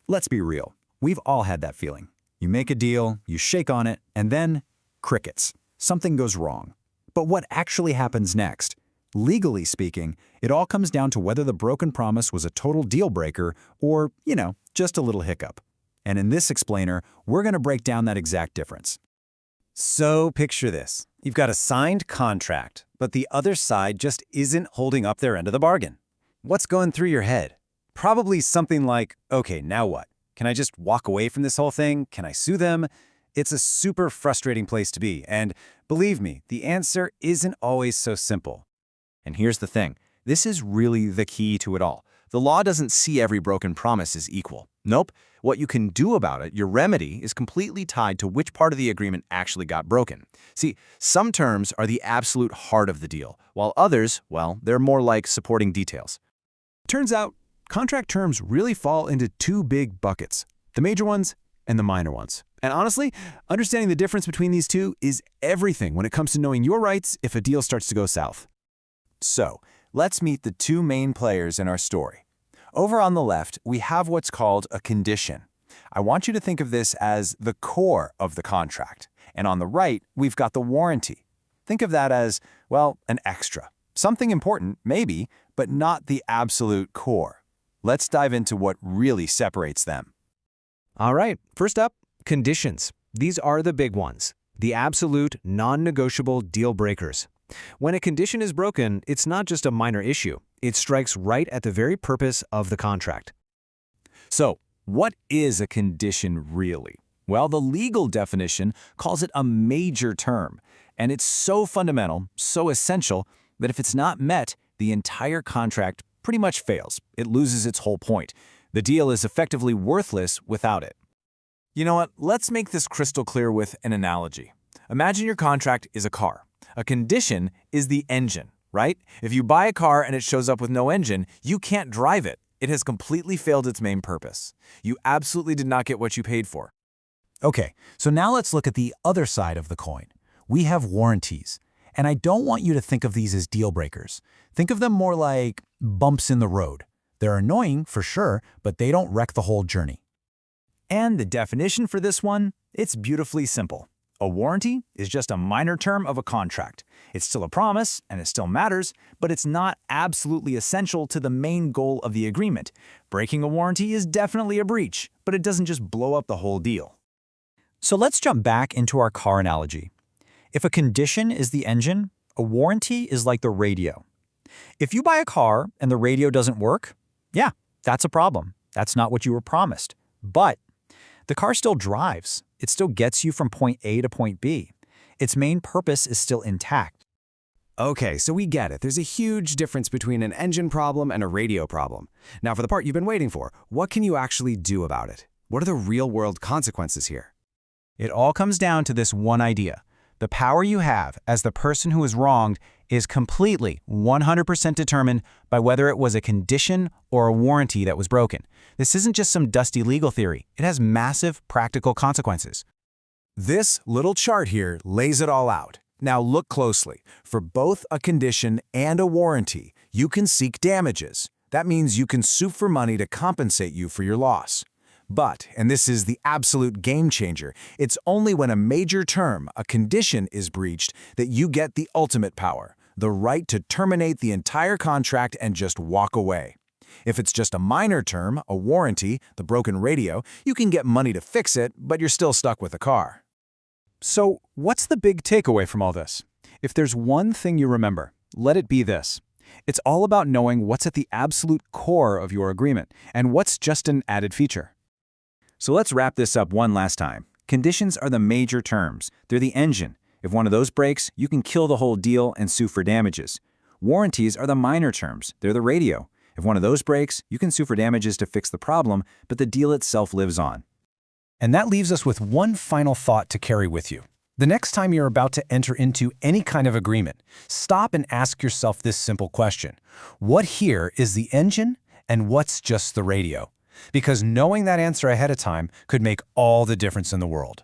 Let's be real. We've all had that feeling. You make a deal, you shake on it, and then crickets. Something goes wrong. But what actually happens next? Legally speaking, it all comes down to whether the broken promise was a total deal breaker or, just a little hiccup. And in this explainer, we're going to break down that exact difference. So picture this. You've got a signed contract, but the other side just isn't holding up their end of the bargain. What's going through your head? Probably something like, okay, now what? Can I just walk away from this whole thing? Can I sue them? It's a super frustrating place to be, and believe me, the answer isn't always so simple. And here's the thing. This is really the key to it all. The law doesn't see every broken promise as equal. Nope. What you can do about it, your remedy, is completely tied to which part of the agreement actually got broken. See, some terms are the absolute heart of the deal, while others, well, they're more like supporting details. Turns out, contract terms really fall into two big buckets, the major ones and the minor ones. And honestly, understanding the difference between these two is everything when it comes to knowing your rights if a deal starts to go south. So, let's meet the two main players in our story. Over on the left, we have what's called a condition. I want you to think of this as the core of the contract. And on the right, we've got the warranty. Think of that as, well, an extra. Something important, maybe, but not the absolute core. Let's dive into what really separates them. All right, first up, conditions. These are the big ones, the absolute, non-negotiable deal breakers. When a condition is broken, it's not just a minor issue. It strikes right at the very purpose of the contract. So, what is a condition really? Well, the legal definition calls it a major term, and it's so fundamental, so essential, that if it's not met, the entire contract pretty much fails. It loses its whole point. The deal is effectively worthless without it. You know what? Let's make this crystal clear with an analogy. Imagine your contract is a car. A condition is the engine, right? If you buy a car and it shows up with no engine, you can't drive it. It has completely failed its main purpose. You absolutely did not get what you paid for. Okay, so now let's look at the other side of the coin. We have warranties. And I don't want you to think of these as deal breakers. Think of them more like bumps in the road. They're annoying for sure, but they don't wreck the whole journey. And the definition for this one, it's beautifully simple. A warranty is just a minor term of a contract. It's still a promise, and it still matters, but it's not absolutely essential to the main goal of the agreement. Breaking a warranty is definitely a breach, but it doesn't just blow up the whole deal. So let's jump back into our car analogy. If a condition is the engine, a warranty is like the radio. If you buy a car and the radio doesn't work, yeah, that's a problem. That's not what you were promised. But the car still drives. It still gets you from point A to point B. Its main purpose is still intact. Okay, so we get it. There's a huge difference between an engine problem and a radio problem. Now for the part you've been waiting for, what can you actually do about it? What are the real-world consequences here? It all comes down to this one idea. The power you have as the person who is wronged is completely 100% determined by whether it was a condition or a warranty that was broken. This isn't just some dusty legal theory. It has massive practical consequences. This little chart here lays it all out. Now look closely. For both a condition and a warranty, you can seek damages. That means you can sue for money to compensate you for your loss. But, and this is the absolute game changer, it's only when a major term, a condition, is breached that you get the ultimate power, the right to terminate the entire contract and just walk away. If it's just a minor term, a warranty, the broken radio, you can get money to fix it, but you're still stuck with the car. So, what's the big takeaway from all this? If there's one thing you remember, let it be this. It's all about knowing what's at the absolute core of your agreement and what's just an added feature. So let's wrap this up one last time. Conditions are the major terms. They're the engine. If one of those breaks, you can kill the whole deal and sue for damages. Warranties are the minor terms. They're the radio. If one of those breaks, you can sue for damages to fix the problem, but the deal itself lives on. And that leaves us with one final thought to carry with you. The next time you're about to enter into any kind of agreement, stop and ask yourself this simple question. What here is the engine and what's just the radio? Because knowing that answer ahead of time could make all the difference in the world.